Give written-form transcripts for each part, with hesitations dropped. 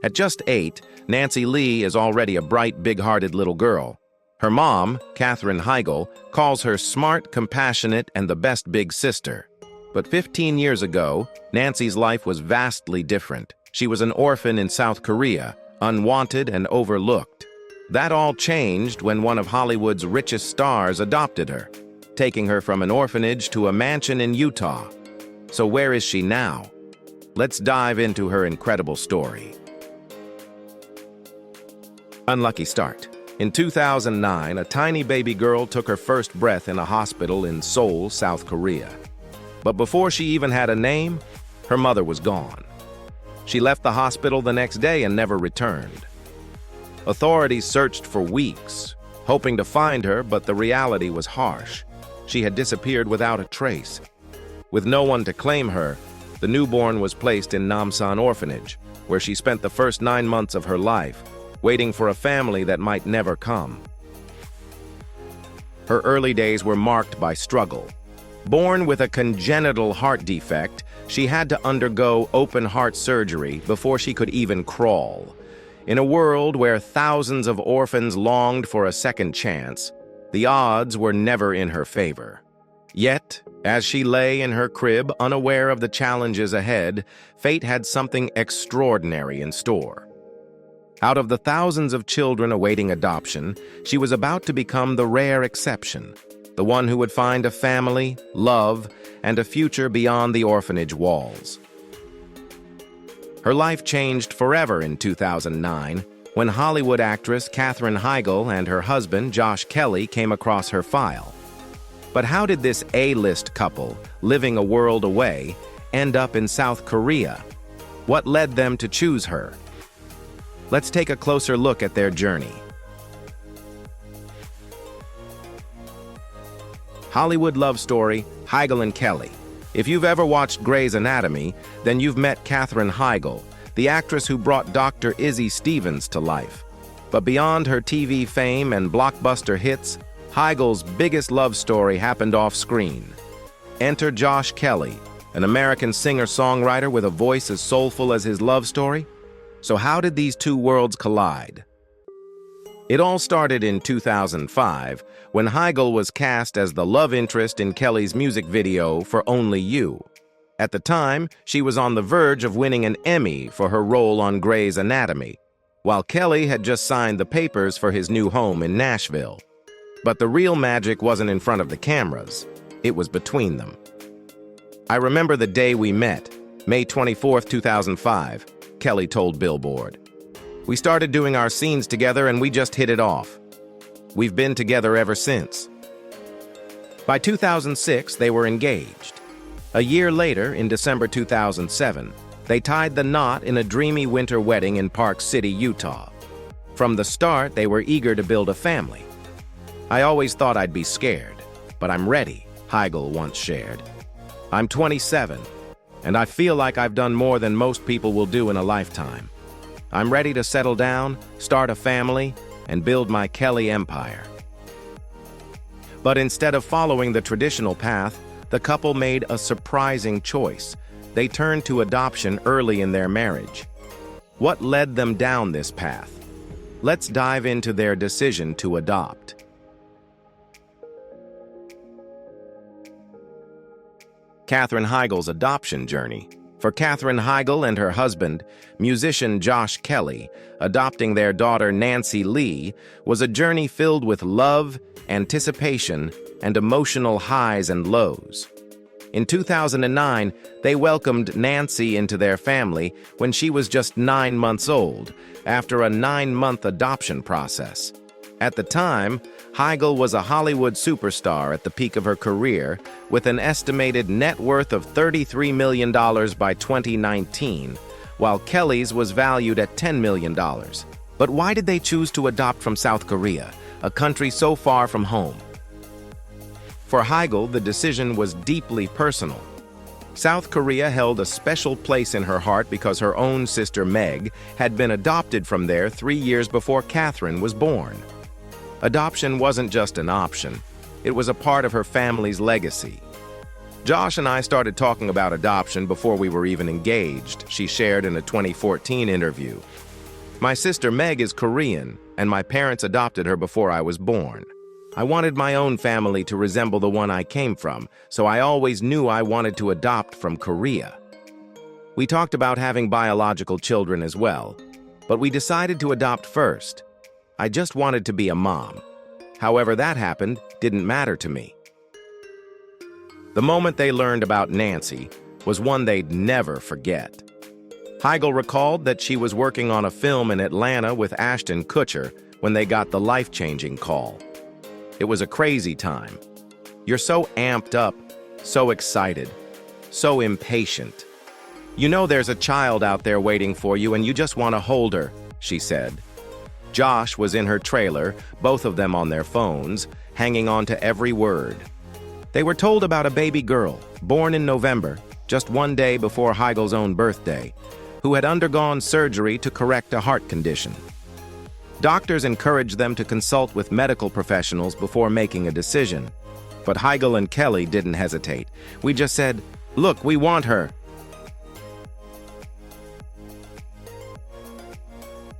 At just 8, Nancy Lee is already a bright, big-hearted little girl. Her mom, Katherine Heigl, calls her smart, compassionate, and the best big sister. But 15 years ago, Nancy's life was vastly different. She was an orphan in South Korea, unwanted and overlooked. That all changed when one of Hollywood's richest stars adopted her, taking her from an orphanage to a mansion in Utah. So where is she now? Let's dive into her incredible story. Unlucky start. In 2009, a tiny baby girl took her first breath in a hospital in Seoul, South Korea. But before she even had a name, her mother was gone. She left the hospital the next day and never returned. Authorities searched for weeks, hoping to find her, but the reality was harsh. She had disappeared without a trace. With no one to claim her, the newborn was placed in Namsan Orphanage, where she spent the first 9 months of her life, waiting for a family that might never come. Her early days were marked by struggle. Born with a congenital heart defect, she had to undergo open-heart surgery before she could even crawl. In a world where thousands of orphans longed for a second chance, the odds were never in her favor. Yet, as she lay in her crib, unaware of the challenges ahead, fate had something extraordinary in store. Out of the thousands of children awaiting adoption, she was about to become the rare exception, the one who would find a family, love, and a future beyond the orphanage walls. Her life changed forever in 2009 when Hollywood actress Katherine Heigl and her husband Josh Kelly came across her file. But how did this A-list couple, living a world away, end up in South Korea? What led them to choose her? Let's take a closer look at their journey. Hollywood love story, Heigl and Kelly. If you've ever watched Grey's Anatomy, then you've met Katherine Heigl, the actress who brought Dr. Izzy Stevens to life. But beyond her TV fame and blockbuster hits, Heigl's biggest love story happened off-screen. Enter Josh Kelly, an American singer-songwriter with a voice as soulful as his love story. So how did these two worlds collide? It all started in 2005, when Heigl was cast as the love interest in Kelly's music video for Only You. At the time, she was on the verge of winning an Emmy for her role on Grey's Anatomy, while Kelly had just signed the papers for his new home in Nashville. But the real magic wasn't in front of the cameras, it was between them. I remember the day we met, May 24, 2005, Kelly told Billboard. We started doing our scenes together and we just hit it off. We've been together ever since. By 2006, they were engaged. A year later, in December 2007, they tied the knot in a dreamy winter wedding in Park City, Utah. From the start, they were eager to build a family. I always thought I'd be scared, but I'm ready, Heigl once shared. I'm 27, and I feel like I've done more than most people will do in a lifetime. I'm ready to settle down, start a family, and build my Kelly empire. But instead of following the traditional path, the couple made a surprising choice. They turned to adoption early in their marriage. What led them down this path? Let's dive into their decision to adopt. Katherine Heigl's adoption journey. For Katherine Heigl and her husband, musician Josh Kelly, adopting their daughter Nancy Lee was a journey filled with love, anticipation, and emotional highs and lows. In 2009, they welcomed Nancy into their family when she was just 9 months old, after a 9-month adoption process. At the time, Heigl was a Hollywood superstar at the peak of her career, with an estimated net worth of $33 million by 2019, while Kelly's was valued at $10 million. But why did they choose to adopt from South Korea, a country so far from home? For Heigl, the decision was deeply personal. South Korea held a special place in her heart because her own sister Meg had been adopted from there 3 years before Katherine was born. Adoption wasn't just an option, it was a part of her family's legacy. Josh and I started talking about adoption before we were even engaged, she shared in a 2014 interview. My sister Meg is Korean, and my parents adopted her before I was born. I wanted my own family to resemble the one I came from, so I always knew I wanted to adopt from Korea. We talked about having biological children as well, but we decided to adopt first. I just wanted to be a mom. However that happened didn't matter to me. The moment they learned about Nancy was one they'd never forget. Heigl recalled that she was working on a film in Atlanta with Ashton Kutcher when they got the life-changing call. It was a crazy time. You're so amped up, so excited, so impatient. You know there's a child out there waiting for you and you just want to hold her, she said. Josh was in her trailer, both of them on their phones, hanging on to every word. They were told about a baby girl, born in November, just one day before Heigl's own birthday, who had undergone surgery to correct a heart condition. Doctors encouraged them to consult with medical professionals before making a decision. But Heigl and Kelly didn't hesitate. We just said, "Look, we want her."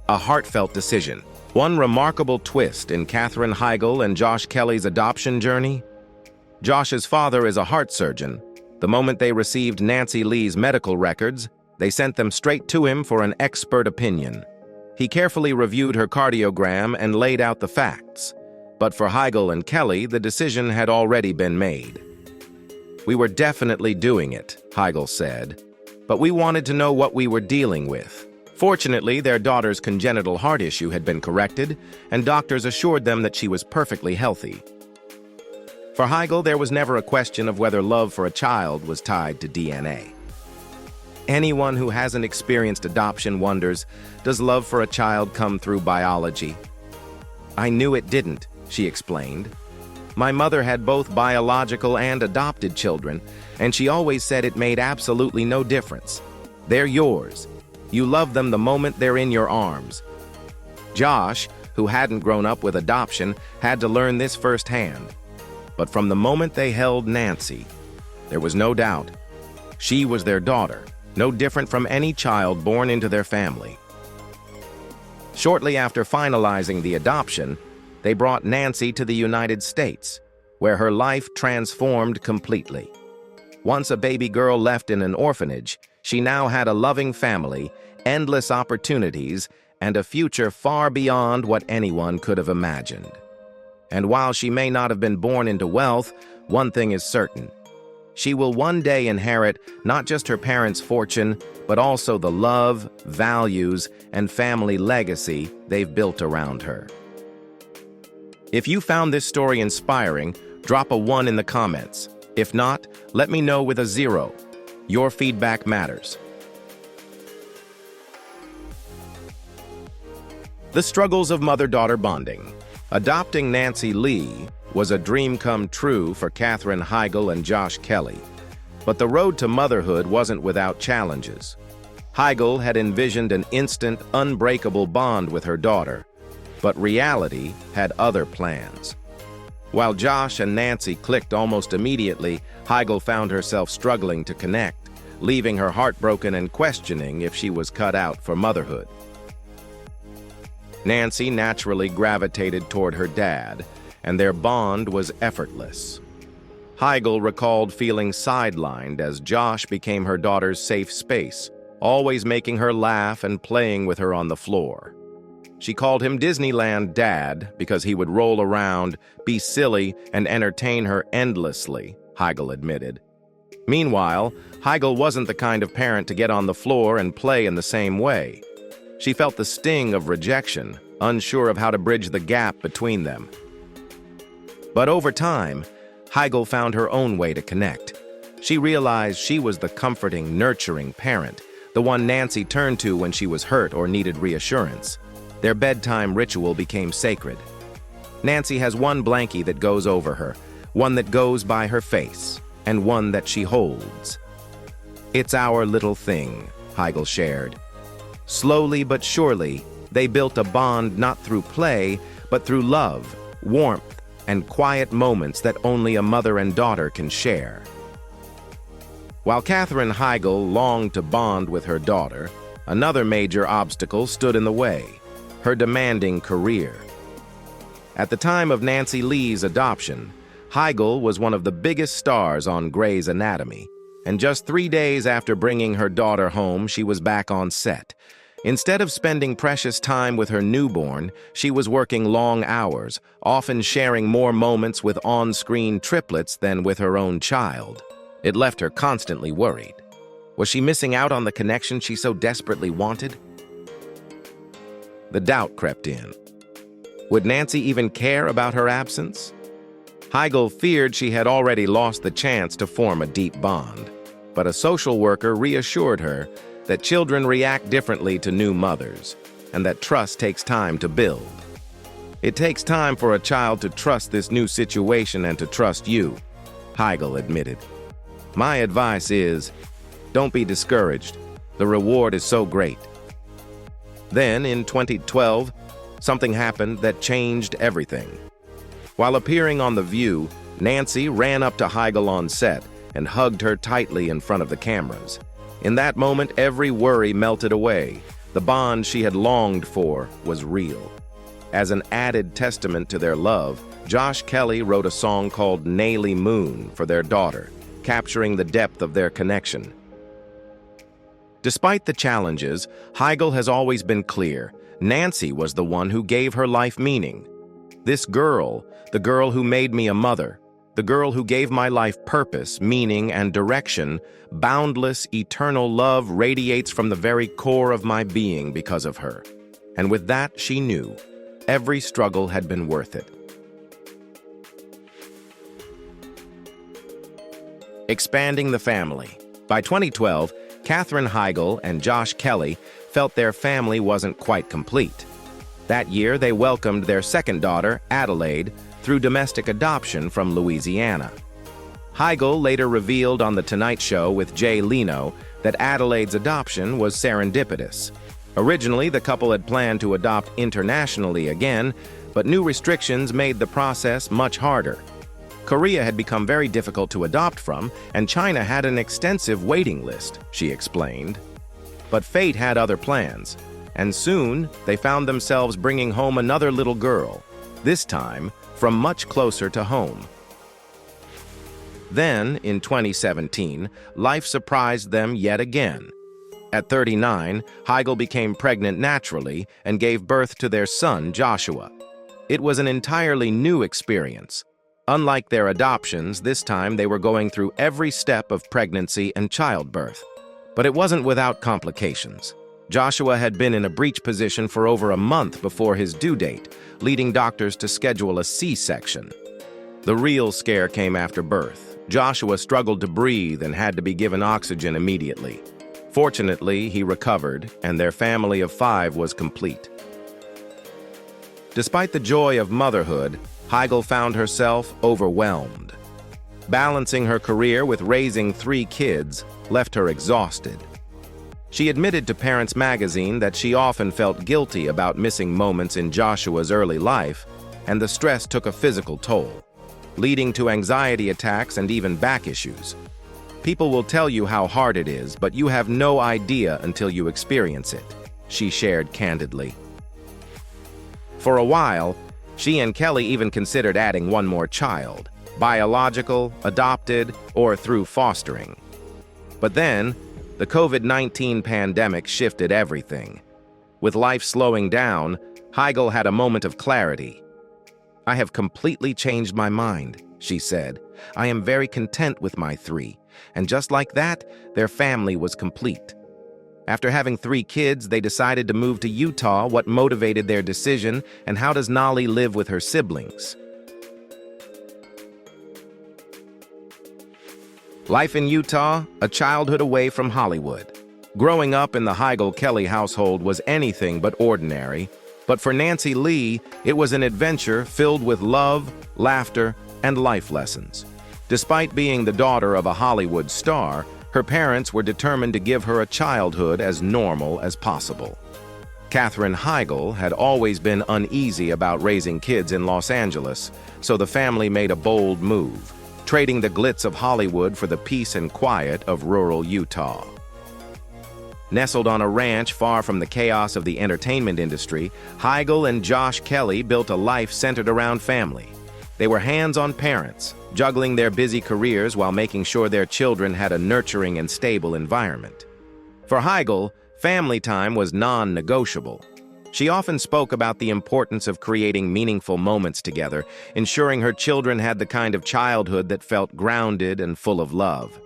A heartfelt decision. One remarkable twist in Katherine Heigl and Josh Kelly's adoption journey. Josh's father is a heart surgeon. The moment they received Nancy Lee's medical records, they sent them straight to him for an expert opinion. He carefully reviewed her cardiogram and laid out the facts. But for Heigl and Kelly, the decision had already been made. "We were definitely doing it," Heigl said, "but we wanted to know what we were dealing with." Fortunately, their daughter's congenital heart issue had been corrected, and doctors assured them that she was perfectly healthy. For Heigl, there was never a question of whether love for a child was tied to DNA. Anyone who hasn't experienced adoption wonders, does love for a child come through biology? "I knew it didn't," she explained. "My mother had both biological and adopted children, and she always said it made absolutely no difference. They're yours. You love them the moment they're in your arms." Josh, who hadn't grown up with adoption, had to learn this firsthand. But from the moment they held Nancy, there was no doubt. She was their daughter, no different from any child born into their family. Shortly after finalizing the adoption, they brought Nancy to the United States, where her life transformed completely. Once a baby girl left in an orphanage, she now had a loving family, endless opportunities, and a future far beyond what anyone could have imagined. And while she may not have been born into wealth, one thing is certain. She will one day inherit not just her parents' fortune, but also the love, values, and family legacy they've built around her. If you found this story inspiring, drop a 1 in the comments. If not, let me know with a 0. Your feedback matters. The struggles of mother-daughter bonding. Adopting Nancy Lee was a dream come true for Katherine Heigl and Josh Kelly. But the road to motherhood wasn't without challenges. Heigl had envisioned an instant, unbreakable bond with her daughter, but reality had other plans. While Josh and Nancy clicked almost immediately, Heigl found herself struggling to connect, leaving her heartbroken and questioning if she was cut out for motherhood. Nancy naturally gravitated toward her dad, and their bond was effortless. Heigl recalled feeling sidelined as Josh became her daughter's safe space, always making her laugh and playing with her on the floor. She called him Disneyland Dad because he would roll around, be silly, and entertain her endlessly, Heigl admitted. Meanwhile, Heigl wasn't the kind of parent to get on the floor and play in the same way. She felt the sting of rejection, unsure of how to bridge the gap between them. But over time, Heigl found her own way to connect. She realized she was the comforting, nurturing parent, the one Nancy turned to when she was hurt or needed reassurance. Their bedtime ritual became sacred. Nancy has one blankie that goes over her, one that goes by her face, and one that she holds. "It's our little thing," Heigl shared. Slowly but surely, they built a bond not through play, but through love, warmth, and quiet moments that only a mother and daughter can share. While Katherine Heigl longed to bond with her daughter, Another major obstacle stood in the way: her demanding career. At the time of Nancy Lee's adoption, Heigl was one of the biggest stars on Grey's Anatomy, and just 3 days after bringing her daughter home, she was back on set. Instead of spending precious time with her newborn, she was working long hours, often sharing more moments with on-screen triplets than with her own child. It left her constantly worried. Was she missing out on the connection she so desperately wanted? The doubt crept in. Would Nancy even care about her absence? Heigl feared she had already lost the chance to form a deep bond, but a social worker reassured her that children react differently to new mothers, and that trust takes time to build. It takes time for a child to trust this new situation and to trust you, Heigl admitted. My advice is, don't be discouraged. The reward is so great. Then, in 2012, something happened that changed everything. While appearing on The View, Nancy ran up to Heigl on set and hugged her tightly in front of the cameras. In that moment, every worry melted away. The bond she had longed for was real. As an added testament to their love, Josh Kelly wrote a song called "Naily Moon" for their daughter, capturing the depth of their connection. Despite the challenges, Heigl has always been clear: Nancy was the one who gave her life meaning. This girl, the girl who made me a mother, the girl who gave my life purpose, meaning, and direction, boundless, eternal love radiates from the very core of my being because of her. And with that, she knew every struggle had been worth it. Expanding the family. By 2012, Katherine Heigl and Josh Kelly felt their family wasn't quite complete. That year, they welcomed their second daughter, Adelaide, through domestic adoption from Louisiana. Heigl later revealed on The Tonight Show with Jay Leno that Adelaide's adoption was serendipitous. Originally, the couple had planned to adopt internationally again, but new restrictions made the process much harder. Korea had become very difficult to adopt from, and China had an extensive waiting list, she explained. But fate had other plans, and soon they found themselves bringing home another little girl, this time from much closer to home. Then, in 2017, life surprised them yet again. At 39, Heigl became pregnant naturally and gave birth to their son, Joshua. It was an entirely new experience. Unlike their adoptions, this time they were going through every step of pregnancy and childbirth. But it wasn't without complications. Joshua had been in a breech position for over a month before his due date, leading doctors to schedule a C-section. The real scare came after birth. Joshua struggled to breathe and had to be given oxygen immediately. Fortunately, he recovered, and their family of 5 was complete. Despite the joy of motherhood, Heigl found herself overwhelmed. Balancing her career with raising 3 kids left her exhausted. She admitted to Parents Magazine that she often felt guilty about missing moments in Joshua's early life, and the stress took a physical toll, leading to anxiety attacks and even back issues. People will tell you how hard it is, but you have no idea until you experience it, she shared candidly. For a while, she and Kelly even considered adding one more child, biological, adopted, or through fostering. But then, the COVID-19 pandemic shifted everything. With life slowing down, Heigl had a moment of clarity. "I have completely changed my mind," she said. "I am very content with my 3. And just like that, their family was complete. After having 3 kids, they decided to move to Utah. What motivated their decision, and how does Nolly live with her siblings? Life in Utah, a childhood away from Hollywood. Growing up in the Heigl-Kelly household was anything but ordinary, but for Nancy Lee, it was an adventure filled with love, laughter, and life lessons. Despite being the daughter of a Hollywood star, her parents were determined to give her a childhood as normal as possible. Katherine Heigl had always been uneasy about raising kids in Los Angeles, so the family made a bold move, trading the glitz of Hollywood for the peace and quiet of rural Utah. Nestled on a ranch far from the chaos of the entertainment industry, Heigl and Josh Kelly built a life centered around family. They were hands-on parents, juggling their busy careers while making sure their children had a nurturing and stable environment. For Heigl, family time was non-negotiable. She often spoke about the importance of creating meaningful moments together, ensuring her children had the kind of childhood that felt grounded and full of love.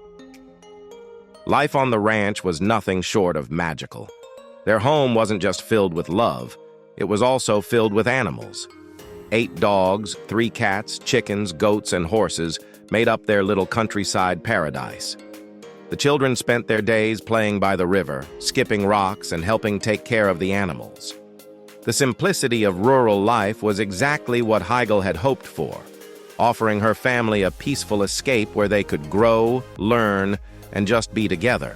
Life on the ranch was nothing short of magical. Their home wasn't just filled with love, it was also filled with animals. 8 dogs, 3 cats, chickens, goats, and horses made up their little countryside paradise. The children spent their days playing by the river, skipping rocks, and helping take care of the animals. The simplicity of rural life was exactly what Heigl had hoped for, offering her family a peaceful escape where they could grow, learn, and just be together.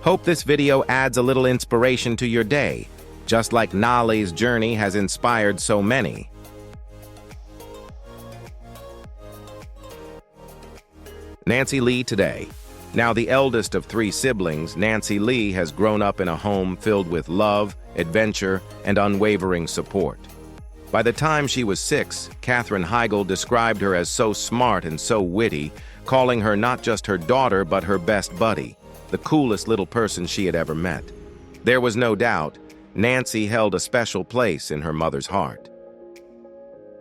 Hope this video adds a little inspiration to your day, just like Nolly's journey has inspired so many. Nancy Lee today. Now the eldest of 3 siblings, Nancy Lee has grown up in a home filled with love, adventure, and unwavering support. By the time she was 6, Katherine Heigl described her as so smart and so witty, calling her not just her daughter but her best buddy, the coolest little person she had ever met. There was no doubt, Nancy held a special place in her mother's heart.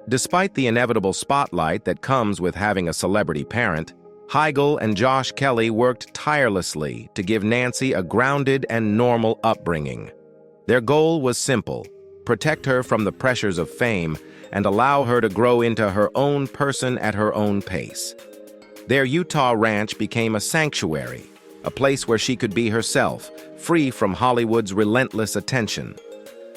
Despite the inevitable spotlight that comes with having a celebrity parent, Heigl and Josh Kelly worked tirelessly to give Nancy a grounded and normal upbringing. Their goal was simple: protect her from the pressures of fame and allow her to grow into her own person at her own pace. Their Utah ranch became a sanctuary, a place where she could be herself, free from Hollywood's relentless attention.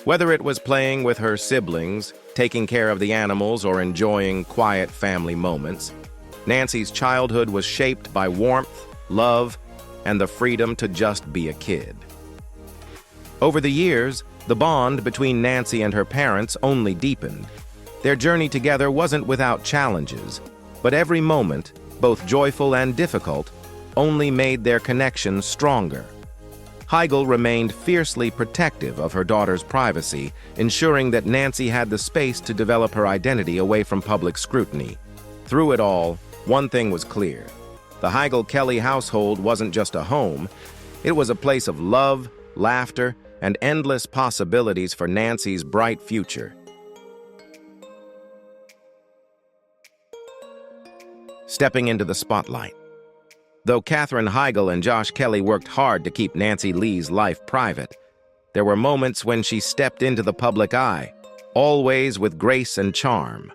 Whether it was playing with her siblings, taking care of the animals, or enjoying quiet family moments, Nancy's childhood was shaped by warmth, love, and the freedom to just be a kid. Over the years, the bond between Nancy and her parents only deepened. Their journey together wasn't without challenges, but every moment, both joyful and difficult, only made their connection stronger. Heigl remained fiercely protective of her daughter's privacy, ensuring that Nancy had the space to develop her identity away from public scrutiny. Through it all, one thing was clear. The Heigl-Kelly household wasn't just a home, it was a place of love, laughter, and endless possibilities for Nancy's bright future. Stepping into the spotlight. Though Katherine Heigl and Josh Kelly worked hard to keep Nancy Lee's life private, there were moments when she stepped into the public eye, always with grace and charm.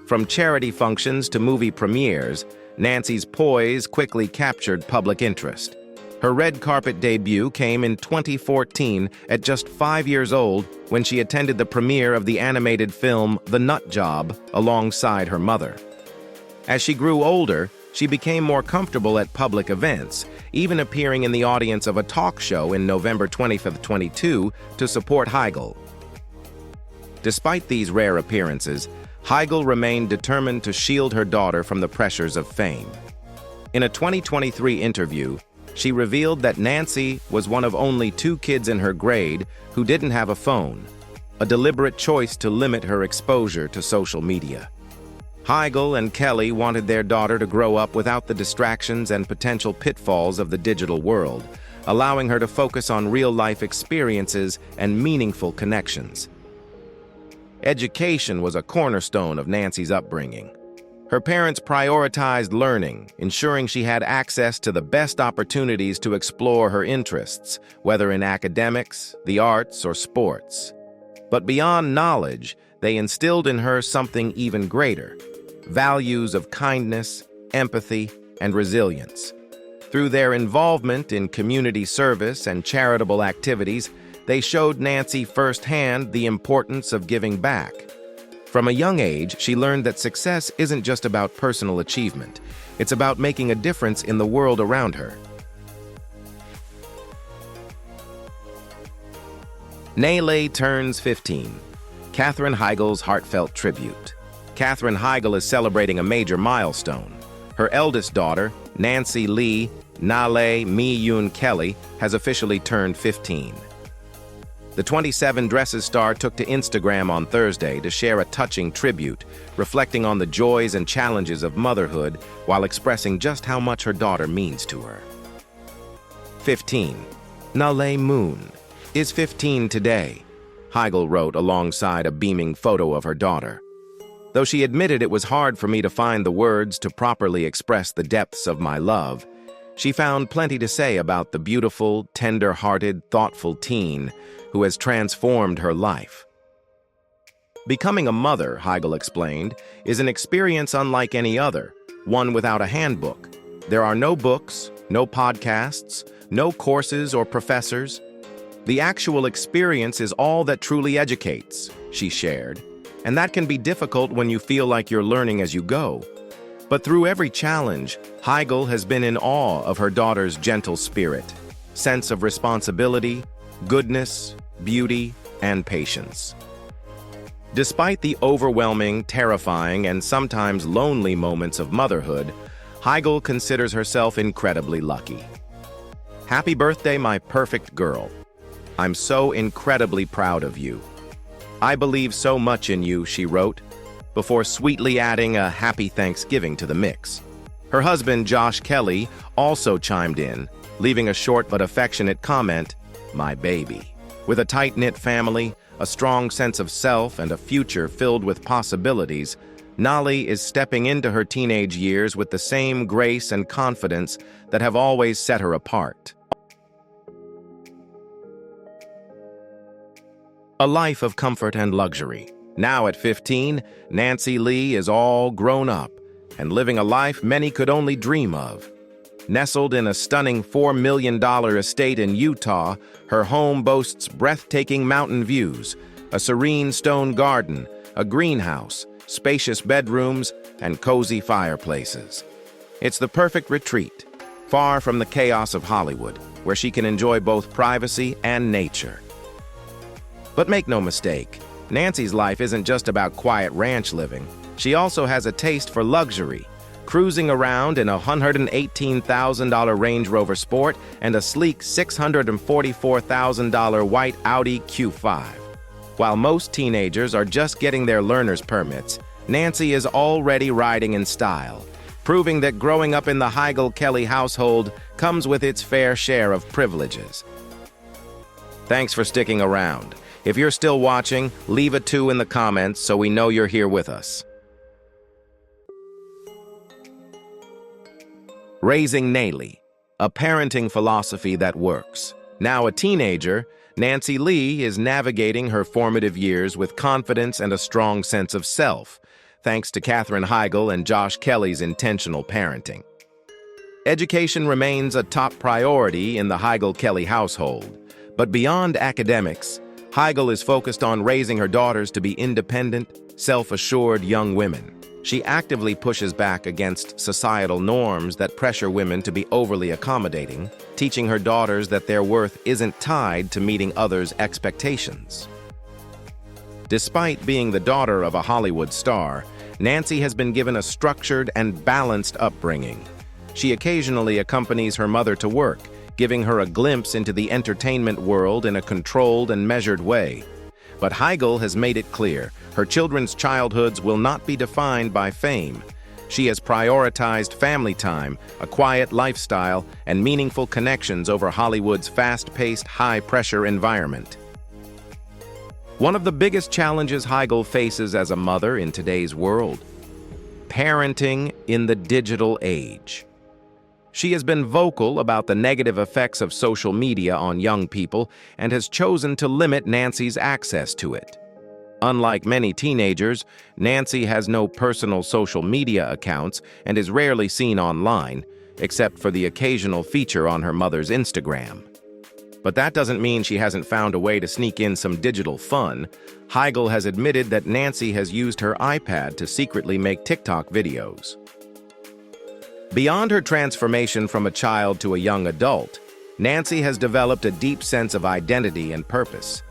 From charity functions to movie premieres, Nancy's poise quickly captured public interest. Her red carpet debut came in 2014 at just 5 years old when she attended the premiere of the animated film The Nut Job alongside her mother. As she grew older, she became more comfortable at public events, even appearing in the audience of a talk show in November 2022 to support Heigl. Despite these rare appearances, Heigl remained determined to shield her daughter from the pressures of fame. In a 2023 interview, she revealed that Nancy was one of only 2 kids in her grade who didn't have a phone, a deliberate choice to limit her exposure to social media. Heigl and Kelly wanted their daughter to grow up without the distractions and potential pitfalls of the digital world, allowing her to focus on real-life experiences and meaningful connections. Education was a cornerstone of Nancy's upbringing. Her parents prioritized learning, ensuring she had access to the best opportunities to explore her interests, whether in academics, the arts, or sports. But beyond knowledge, they instilled in her something even greater: values of kindness, empathy, and resilience. Through their involvement in community service and charitable activities, they showed Nancy firsthand the importance of giving back. From a young age, she learned that success isn't just about personal achievement. It's about making a difference in the world around her. Naylay turns 15. Katherine Heigl's heartfelt tribute. Katherine Heigl is celebrating a major milestone. Her eldest daughter, Nancy Lee, Nale Mi-yoon Kelly, has officially turned 15. The 27 Dresses star took to Instagram on Thursday to share a touching tribute, reflecting on the joys and challenges of motherhood while expressing just how much her daughter means to her. 15. Nale Moon is 15 today, Heigl wrote alongside a beaming photo of her daughter. Though she admitted it was hard for me to find the words to properly express the depths of my love, she found plenty to say about the beautiful, tender-hearted, thoughtful teen who has transformed her life. Becoming a mother, Heigl explained, is an experience unlike any other, one without a handbook. There are no books, no podcasts, no courses or professors. The actual experience is all that truly educates, she shared, and that can be difficult when you feel like you're learning as you go. But through every challenge, Heigl has been in awe of her daughter's gentle spirit, sense of responsibility, goodness, beauty, and patience. Despite the overwhelming, terrifying, and sometimes lonely moments of motherhood, Heigl considers herself incredibly lucky. Happy birthday, my perfect girl. I'm so incredibly proud of you. I believe so much in you, she wrote, before sweetly adding a happy Thanksgiving to the mix. Her husband, Josh Kelly, also chimed in, leaving a short but affectionate comment, "My baby." With a tight-knit family, a strong sense of self, and a future filled with possibilities, Nale is stepping into her teenage years with the same grace and confidence that have always set her apart. A life of comfort and luxury. Now at 15, Nancy Lee is all grown up and living a life many could only dream of. Nestled in a stunning $4 million estate in Utah, her home boasts breathtaking mountain views, a serene stone garden, a greenhouse, spacious bedrooms, and cozy fireplaces. It's the perfect retreat, far from the chaos of Hollywood, where she can enjoy both privacy and nature. But make no mistake, Nancy's life isn't just about quiet ranch living. She also has a taste for luxury, cruising around in a $118,000 Range Rover Sport and a sleek $644,000 white Audi Q5. While most teenagers are just getting their learner's permits, Nancy is already riding in style, proving that growing up in the Heigl-Kelly household comes with its fair share of privileges. Thanks for sticking around. If you're still watching, leave a 2 in the comments so we know you're here with us. Raising Nale, a parenting philosophy that works. Now a teenager, Nancy Lee is navigating her formative years with confidence and a strong sense of self, thanks to Katherine Heigl and Josh Kelly's intentional parenting. Education remains a top priority in the Heigl-Kelly household, but beyond academics, Heigl is focused on raising her daughters to be independent, self-assured young women. She actively pushes back against societal norms that pressure women to be overly accommodating, teaching her daughters that their worth isn't tied to meeting others' expectations. Despite being the daughter of a Hollywood star, Nancy has been given a structured and balanced upbringing. She occasionally accompanies her mother to work, giving her a glimpse into the entertainment world in a controlled and measured way. But Heigl has made it clear, her children's childhoods will not be defined by fame. She has prioritized family time, a quiet lifestyle, and meaningful connections over Hollywood's fast-paced, high-pressure environment. One of the biggest challenges Heigl faces as a mother in today's world: parenting in the digital age. She has been vocal about the negative effects of social media on young people and has chosen to limit Nancy's access to it. Unlike many teenagers, Nancy has no personal social media accounts and is rarely seen online, except for the occasional feature on her mother's Instagram. But that doesn't mean she hasn't found a way to sneak in some digital fun. Heigl has admitted that Nancy has used her iPad to secretly make TikTok videos. Beyond her transformation from a child to a young adult, Nancy has developed a deep sense of identity and purpose.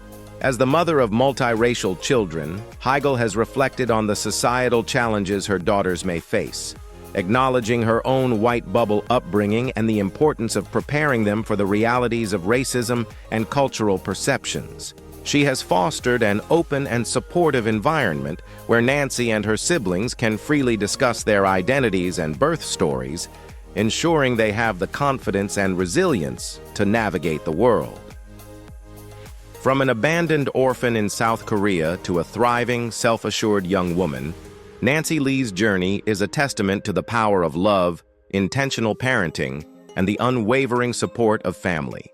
As the mother of multiracial children, Heigl has reflected on the societal challenges her daughters may face, acknowledging her own white bubble upbringing and the importance of preparing them for the realities of racism and cultural perceptions. She has fostered an open and supportive environment where Nancy and her siblings can freely discuss their identities and birth stories, ensuring they have the confidence and resilience to navigate the world. From an abandoned orphan in South Korea to a thriving, self-assured young woman, Nancy Lee's journey is a testament to the power of love, intentional parenting, and the unwavering support of family.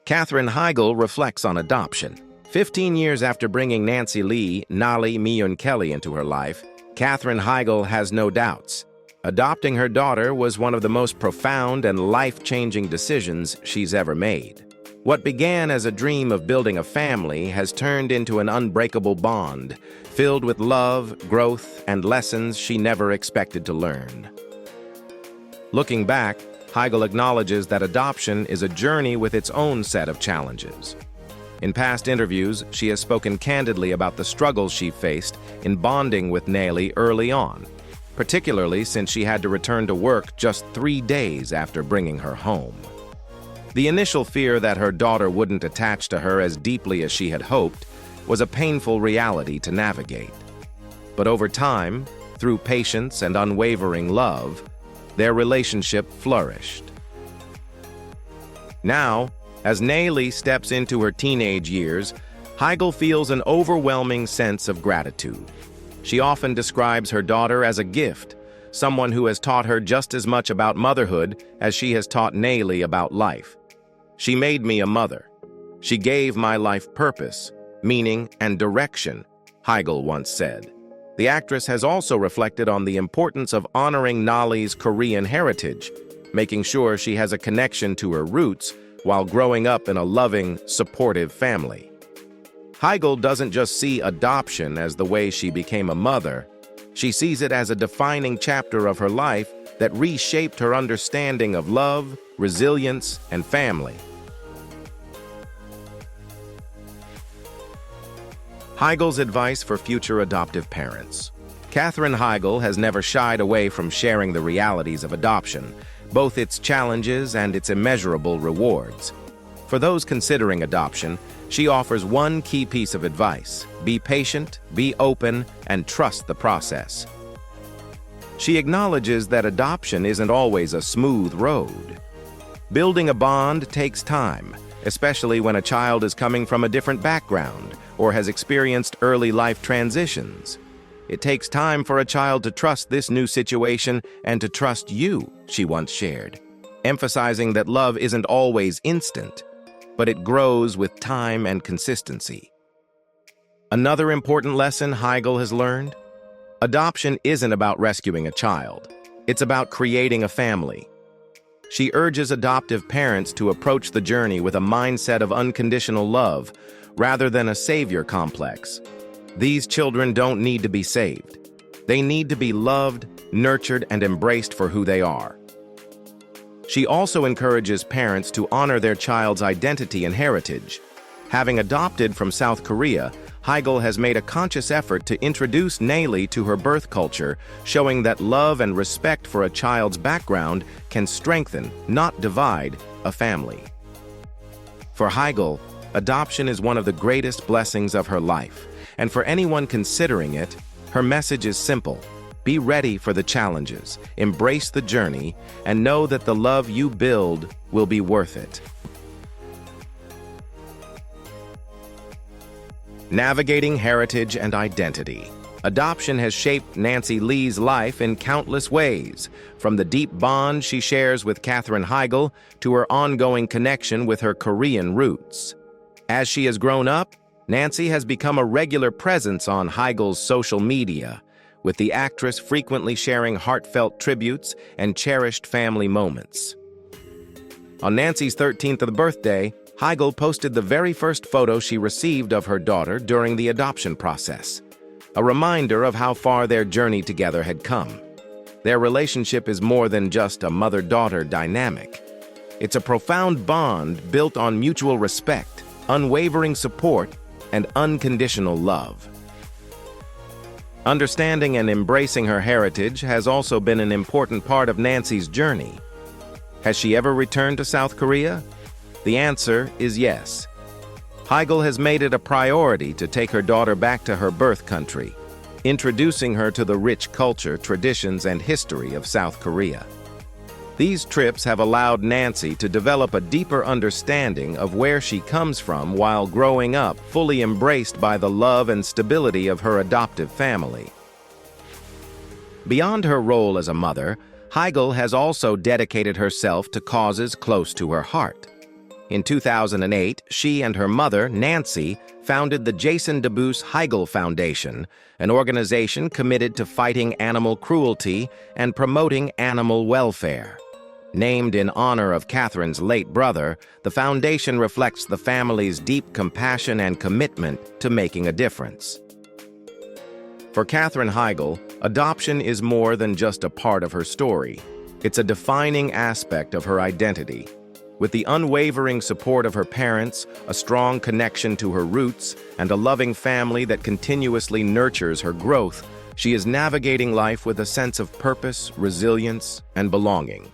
Katherine Heigl reflects on adoption. 15 years after bringing Nancy Lee, Nali Miyun Kelly into her life, Katherine Heigl has no doubts. Adopting her daughter was one of the most profound and life-changing decisions she's ever made. What began as a dream of building a family has turned into an unbreakable bond, filled with love, growth, and lessons she never expected to learn. Looking back, Heigl acknowledges that adoption is a journey with its own set of challenges. In past interviews, she has spoken candidly about the struggles she faced in bonding with Nali early on, particularly since she had to return to work just 3 days after bringing her home. The initial fear that her daughter wouldn't attach to her as deeply as she had hoped was a painful reality to navigate. But over time, through patience and unwavering love, their relationship flourished. Now, as Nayli steps into her teenage years, Heigl feels an overwhelming sense of gratitude. She often describes her daughter as a gift, someone who has taught her just as much about motherhood as she has taught Nayli about life. She made me a mother. She gave my life purpose, meaning, and direction, Heigl once said. The actress has also reflected on the importance of honoring Nali's Korean heritage, making sure she has a connection to her roots while growing up in a loving, supportive family. Heigl doesn't just see adoption as the way she became a mother. She sees it as a defining chapter of her life that reshaped her understanding of love, resilience, and family. Heigl's advice for future adoptive parents. Katherine Heigl has never shied away from sharing the realities of adoption, both its challenges and its immeasurable rewards. For those considering adoption, she offers one key piece of advice: be patient, be open, and trust the process. She acknowledges that adoption isn't always a smooth road. Building a bond takes time, especially when a child is coming from a different background or has experienced early life transitions. It takes time for a child to trust this new situation and to trust you, she once shared, emphasizing that love isn't always instant, but it grows with time and consistency. Another important lesson Heigl has learned: adoption isn't about rescuing a child. It's about creating a family. She urges adoptive parents to approach the journey with a mindset of unconditional love rather than a savior complex. These children don't need to be saved. They need to be loved, nurtured, and embraced for who they are. She also encourages parents to honor their child's identity and heritage. Having adopted from South Korea, Heigl has made a conscious effort to introduce Nayli to her birth culture, showing that love and respect for a child's background can strengthen, not divide, a family. For Heigl, adoption is one of the greatest blessings of her life, and for anyone considering it, her message is simple: be ready for the challenges, embrace the journey, and know that the love you build will be worth it. Navigating heritage and identity. Adoption has shaped Nancy Lee's life in countless ways, from the deep bond she shares with Katherine Heigl to her ongoing connection with her Korean roots. As she has grown up, Nancy has become a regular presence on Heigl's social media, with the actress frequently sharing heartfelt tributes and cherished family moments. On Nancy's 13th birthday, Heigl posted the very first photo she received of her daughter during the adoption process, a reminder of how far their journey together had come. Their relationship is more than just a mother-daughter dynamic. It's a profound bond built on mutual respect, unwavering support, and unconditional love. Understanding and embracing her heritage has also been an important part of Nancy's journey. Has she ever returned to South Korea? The answer is yes. Heigl has made it a priority to take her daughter back to her birth country, introducing her to the rich culture, traditions, and history of South Korea. These trips have allowed Nancy to develop a deeper understanding of where she comes from while growing up, fully embraced by the love and stability of her adoptive family. Beyond her role as a mother, Heigl has also dedicated herself to causes close to her heart. In 2008, she and her mother, Nancy, founded the Jason DeBoos Heigl Foundation, an organization committed to fighting animal cruelty and promoting animal welfare. Named in honor of Katherine's late brother, the foundation reflects the family's deep compassion and commitment to making a difference. For Katherine Heigl, adoption is more than just a part of her story. It's a defining aspect of her identity. With the unwavering support of her parents, a strong connection to her roots, and a loving family that continuously nurtures her growth, she is navigating life with a sense of purpose, resilience, and belonging.